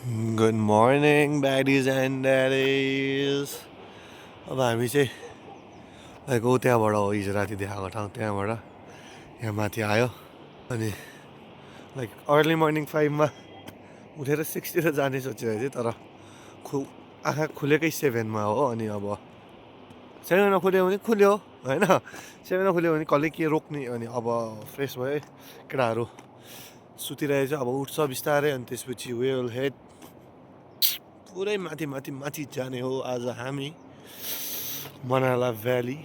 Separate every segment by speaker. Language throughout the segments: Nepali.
Speaker 1: Good morning, baddies and daddies. अब हामी चाहिँ त्यहाँबाट हो हिजो राति देखाएको ठाउँ त्यहाँबाट यहाँ माथि आयो अनि अर्ली मर्निङ 5मा उठेर 6तिर जाने सोचिरहेको थिएँ तर आँखा खुलेकै 7मा हो अनि अब 7मा खुल्यो भने खुल्यो होइन 7मा खुल्यो भने कसले के रोक्ने अनि अब फ्रेस भयो केटाहरू सुतिरहेछ अब उठ्छ बिस्तारै अनि त्यसपछि विल हेड पुरै माथि माथि माथि जाने हो आज हामी मनाला भ्याली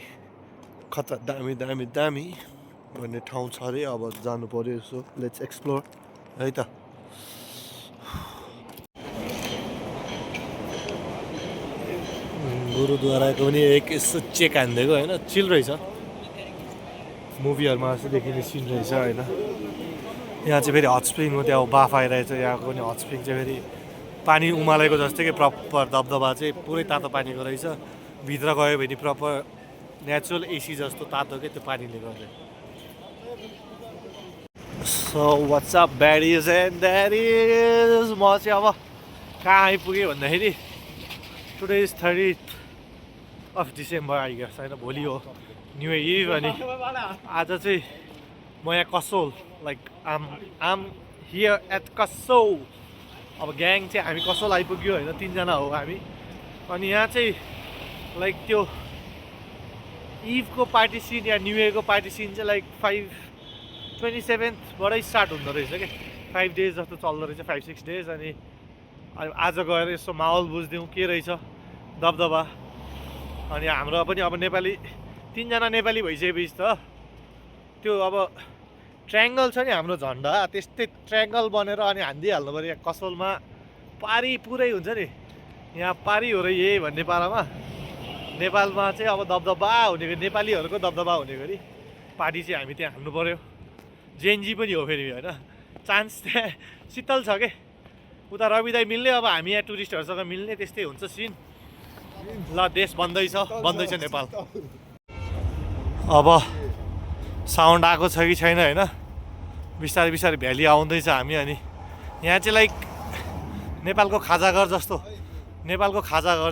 Speaker 1: कता दामी दामी दामी भन्ने ठाउँ छ अरे अब जानु पर्यो यसो लेट्स एक्सप्लोर है त गुरुद्वाराको पनि एक यसो चेक हानिदिएको होइन चिल रहेछ मुभीहरूमा जस्तो देखिने सिन रहेछ होइन यहाँ चाहिँ फेरि हट स्प्रिङ हो त्यहाँ बाफ आइरहेछ यहाँको पनि हट स्प्रिङ चाहिँ फेरि पानी उमालेको जस्तै कि प्रपर दबदबा चाहिँ पुरै तातो पानीको रहेछ भित्र गयो भने प्रपर नेचुरल एसी जस्तो तातो के त्यो पानीले गर्दा सो वाट्स अप ब्याडिज एन्ड ड्याडिज म चाहिँ अब कहाँ आइपुगेँ भन्दाखेरि today is 30th of December I guess होइन भोलि हो न्यु इयर अनि आज चाहिँ म यहाँ Kasol I'm here at Kasol अब ग्याङ चाहिँ हामी कसोल आइपुग्यो होइन 3जना हो हामी अनि यहाँ चाहिँ त्यो इभको पार्टी सिन या न्यु इयरको पार्टी सिन चाहिँ 27thबाटै स्टार्ट हुँदो रहेछ क्या 5 days जस्तो चल्दो रहेछ 5-6 days अनि आज गएर यसो माहौल बुझिदिउँ के रहेछ दबदबा अनि हाम्रो पनि अब नेपाली 3जना नेपाली भइसकेपछि त त्यो अब ट्रायङ्गल छ नि हाम्रो झन्डा त्यस्तै ट्रायङ्गल बनेर अनि हानिदिइहाल्नु पऱ्यो यहाँ कसोलमा पारी पुरै हुन्छ नि यहाँ पारी हो र यही भन्ने पारामा नेपालमा चाहिँ अब दबदबा हुने गरी नेपालीहरूको दबदबा हुने गरी पार्टी चाहिँ हामी त्यहाँ हान्नु पऱ्यो जेएनजी पनि हो फेरि होइन चान्स त्यहाँ शीतल छ के उता रविदाई मिल्ने अब हामी यहाँ टुरिस्टहरूसँग मिल्ने त्यस्तै हुन्छ सिन ल देश बन्दैछ नेपाल अब साउन्ड आएको छ कि छैन होइन बिस्तारै बिस्तारै भ्याली आउँदैछ हामी अनि यहाँ चाहिँ नेपालको खाजाघर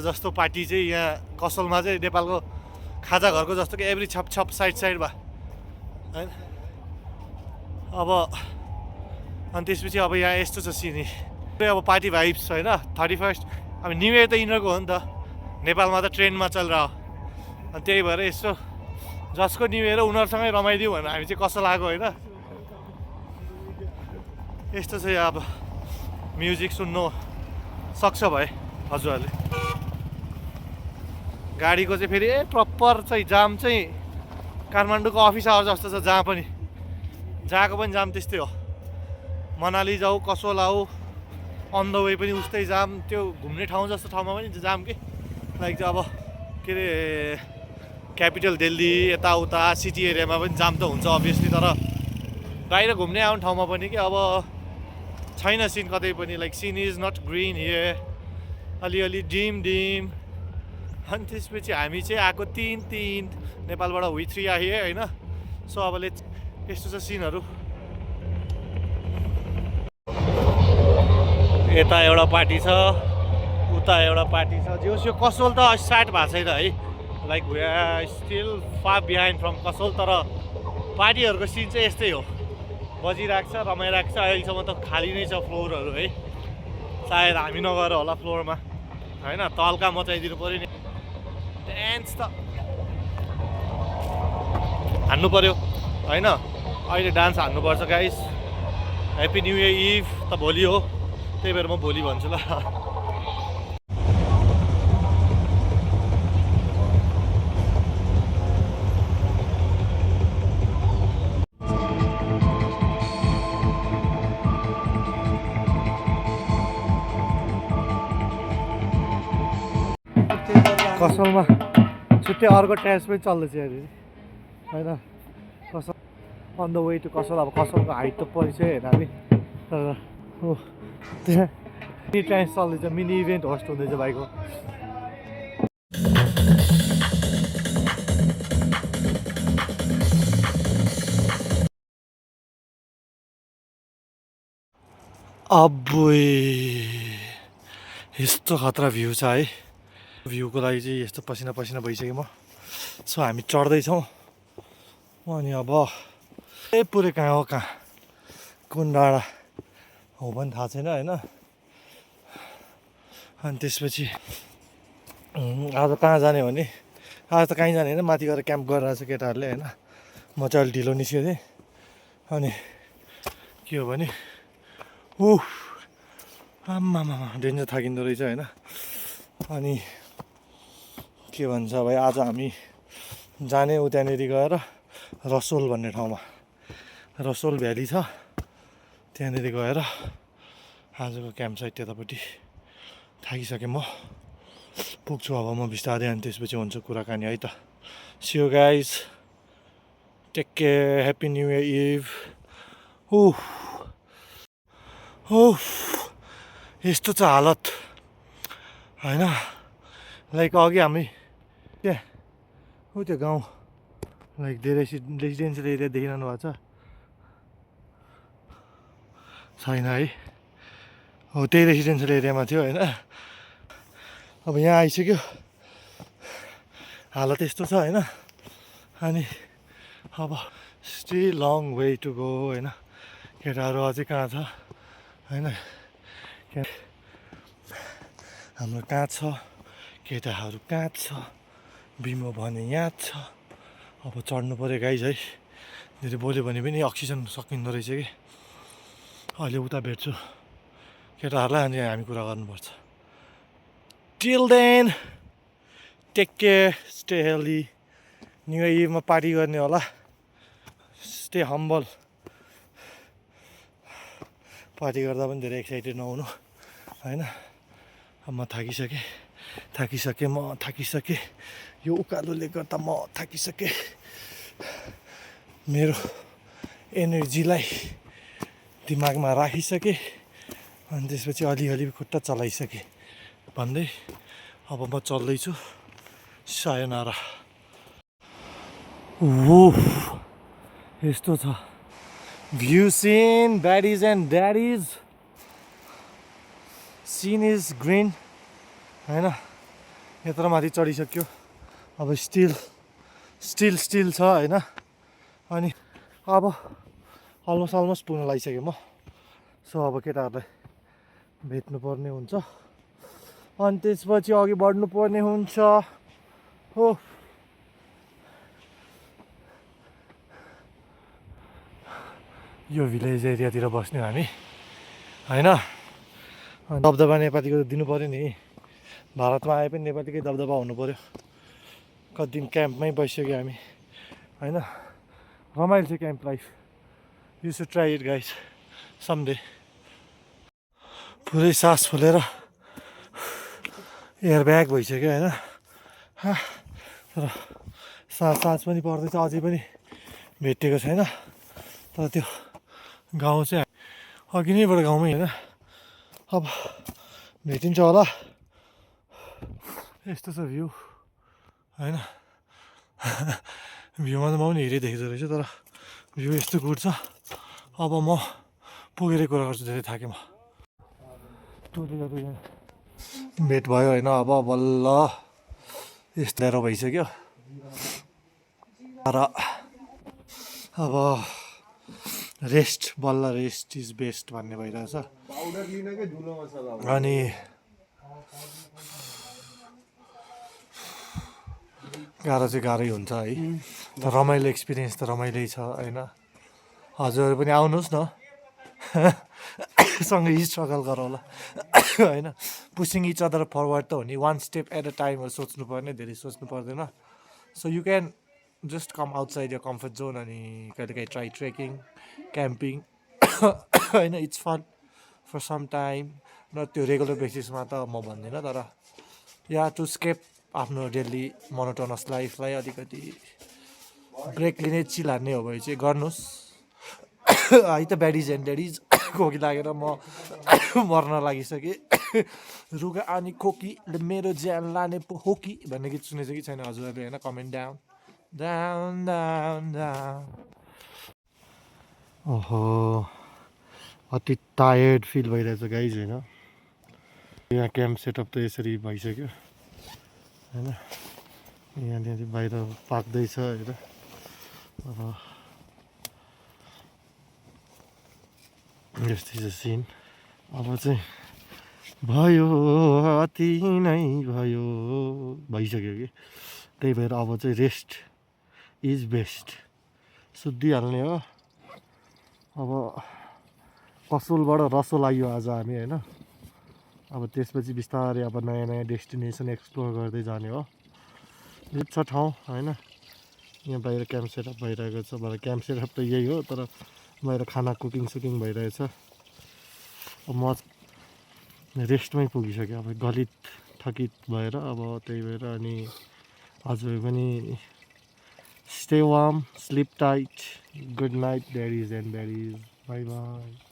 Speaker 1: जस्तो पार्टी चाहिँ यहाँ कसोलमा चाहिँ नेपालको खाजाघरको जस्तो कि एभ्री छप साइडमा होइन अब अनि त्यसपछि अब यहाँ यस्तो छ सिनी अब पार्टी भाइब्स होइन 31st अब न्यु इयर त यिनीहरूको हो नि त नेपालमा त ट्रेनमा चलिरह अनि त्यही भएर यसो जसको न्यु इयर उनीहरूसँगै रमाइदिउँ भनेर हामी चाहिँ कसो लाग्यो होइन यस्तो चाहिँ अब म्युजिक सुन्नु सक्छ भए हजुरहरूले गाडीको चाहिँ फेरि प्रपर चाहिँ जाम चाहिँ काठमाडौँको अफिस आवर जस्तो छ जहाँ पनि जहाँको पनि जाम त्यस्तै हो मनाली जाऊ कसोल आऊ अन द वे पनि उस्तै जाम त्यो घुम्ने ठाउँ जस्तो ठाउँमा पनि जाम के अब के अरे क्यापिटल दिल्ली यताउता सिटी एरियामा पनि जाम त हुन्छ अभियसली तर बाहिर घुम्ने आउने ठाउँमा पनि कि अब छैन सिन कतै पनि scene is not green here अलिअलि डिम अनि त्यसपछि हामी चाहिँ आएको 3 नेपालबाट वी 3 आयो होइन सो अब यस्तो छ सिनहरू यता एउटा पार्टी छ उता एउटा पार्टी छ जोस् यो कसोल त स्टार्ट भएको छैन hey we are still far behind from Kasol तर पार्टीहरूको सिन चाहिँ यस्तै हो बजिरहेको छ रमाइरहेको छ अहिलेसम्म त खाली नै छ फ्लोरहरू है सायद हामी नगएर होला फ्लोरमा होइन तल्का मचाइदिनु पऱ्यो नि डान्स त हान्नु पऱ्यो होइन अहिले डान्स हान्नुपर्छ गाइस ह्याप्पी न्यु इयर इभ त भोलि हो त्यही भएर म भोलि भन्छु ल कसोलमा छुट्टै अर्को ट्याक्स पनि चल्दैछ अरे होइन Kasol on the way to Kasol अब कसोलको हाइट त परिचय होइन हामी तर त्यहाँ मिनी ट्याक्स चल्दैछ मिनी इभेन्ट होस्ट हुँदैछ भाइको अब्बुई यस्तो खतरा भ्यू छ है। भ्यूको लागि चाहिँ यस्तो पसिना पसिना भइसक्यो म। सो हामी चढ्दैछौँ अनि अब पुरै कहाँ हो कहाँ कुन डाँडा हो पनि थाहा छैन होइन। अनि त्यसपछि आज कहाँ जाने भने आज त कहीँ जाने होइन, माथि गएर क्याम्प गरिरहेको छ केटाहरूले होइन। म चाहिँ अलिक ढिलो निस्केको थिएँ अनि के हो भने आम्मामा डेन्जर थाकिँदो रहेछ होइन। अनि के भन्छ भाइ आज हामी जाने उतानेरि गएर रसोल भन्ने ठाउँमा, रसोल भ्याली छ त्यहाँनिर गएर आजको क्याम्प साइट त्यतापट्टि थाकिसकेँ म, पुग्छु अब म बिस्तारै। अनि त्यसपछि हुन्छ कुराकानी है त। See you guys, take care, happy new year eve. यस्तो छ हालत होइन। लाइक अघि हामी त्यहाँ त्यो गाउँ लाइक धेरै रेसिडेन्सियल एरिया देखिरहनु भएको छैन है। हो त्यही रेसिडेन्सियल एरियामा थियो होइन। अब यहाँ आइसक्यो, हालत यस्तो छ होइन। अनि अब still long way to go होइन। केटाहरू अझै कहाँ छ होइन, हाम्रो कहाँ छ, केटाहरू कहाँ छ, बिमो भने यहाँ छ। अब चढ्नु पऱ्यो गाइज है। धेरै बोल्यो भने पनि अक्सिजन सकिँदो रहेछ कि। अहिले उता भेट्छु केटाहरूलाई अनि हामी कुरा गर्नुपर्छ। Till then take care, stay healthy. New इयरमा पार्टी गर्ने होला, स्टे हम्बल। पार्टी गर्दा पनि धेरै एक्साइटेड नहुनु होइन। अब म थाकिसकेँ। यो उकालोले गर्दा म थाकिसकेँ। मेरो एनर्जीलाई दिमागमा राखिसकेँ अनि त्यसपछि अलिअलि खुट्टा चलाइसकेँ भन्दै अब म चल्दैछु। सायोनारा। यस्तो छ view scene, baddies and daddies. Scene is green होइन। यत्रो माथि चढिसक्यो, अब स्टिल छ होइन। अनि अब अलमोस्ट पुग्न लागिसकेँ म। सो अब केटाहरूलाई भेट्नु पर्ने हुन्छ अनि त्यसपछि अघि बढ्नु पर्ने हुन्छ हो। यो भिलेज एरियातिर बस्ने हामी होइन। दबदबा नेपालीको दिनु पऱ्यो नि, भारतमा आए पनि नेपालीकै दबदबा हुनु पऱ्यो। कति दिन क्याम्पमै बसिसक्यो हामी होइन। रमाइलो थियो camp life, you should try it guys someday. पुरै सास फुलेर एयर ब्याग भइसक्यो होइन। तर सास पनि पर्दैछ, अझै पनि भेटिएको छैन। तर त्यो गाउँ चाहिँ अघि नैबाट गाउँमै होइन। अब भेटिन्छ होला। यस्तो छ भ्यू होइन। भ्यूमा त म पनि हेरिदेख्दो रहेछु तर भ्यू यस्तो गुड छ। अब म पुगेरै कुरा गर्छु, धेरै थाकेँ म। भेट भयो होइन। अब बल्ल यस्तो लिएर भइसक्यो र अब रेस्ट इज बेस्ट भन्ने भइरहेछ। अनि गाह्रै हुन्छ है। तर रमाइलो एक्सपिरियन्स त रमाइलै छ होइन। हजुरहरू पनि आउनुहोस् न, सँगै स्ट्रगल गरौँला होइन। पुसिङ इच अदर फरवर्ड त हो नि, one step at a time सोच्नु पर्ने, धेरै सोच्नु पर्दैन। So you can just come outside your comfort zone अनि कहिलेकाहीँ ट्राई ट्रेकिङ, क्याम्पिङ होइन। It's fun for some time, न त्यो रेगुलर बेसिसमा त म भन्दिनँ। तर या टु स्केप आफ्नो डेली मोनोटोनस लाइफलाई अलिकति ब्रेक लिने, चिल हान्ने हो भने चाहिँ गर्नुहोस् है त। ब्याडिज एन्ड ड्याडिज खोकी लागेर म मर्न लागिसकेँ। रुगा अनि खोकीले मेरो ज्यान लाने पो हो कि भन्ने गीत सुनेछ कि छैन हजुरहरूले होइन, कमेन्ट डाउन। ओहो अति टायर्ड फिल भइरहेछ गाइज होइन। यहाँ क्याम्प सेटअप त यसरी भइसक्यो होइन। यहाँनिर बाहिर पाक्दैछ हेर। अब यस्तै छ सिन। अब चाहिँ भयो अति नै भयो भइसक्यो कि, त्यही भएर अब चाहिँ रेस्ट इज बेस्ट, सुत्दिहाल्ने हो। अब कसुलबाट रसोल आइयो आज हामी होइन। अब त्यसपछि बिस्तारै अब नयाँ नयाँ डेस्टिनेसन एक्सप्लोर गर्दै जाने हो। छ ठाउँ होइन। यहाँ बाहिर क्याम्प सेटअप भइरहेको छ। भरे क्याम्प सेटअप त यही हो, तर बाहिर खाना कुकिङ सुकिङ भइरहेछ। अब म रेस्टमै पुगिसक्यो, अब गलित थकित भएर। अब त्यही भएर अनि हजुर पनि stay warm, sleep tight, good night, daddies and daddies, bye by.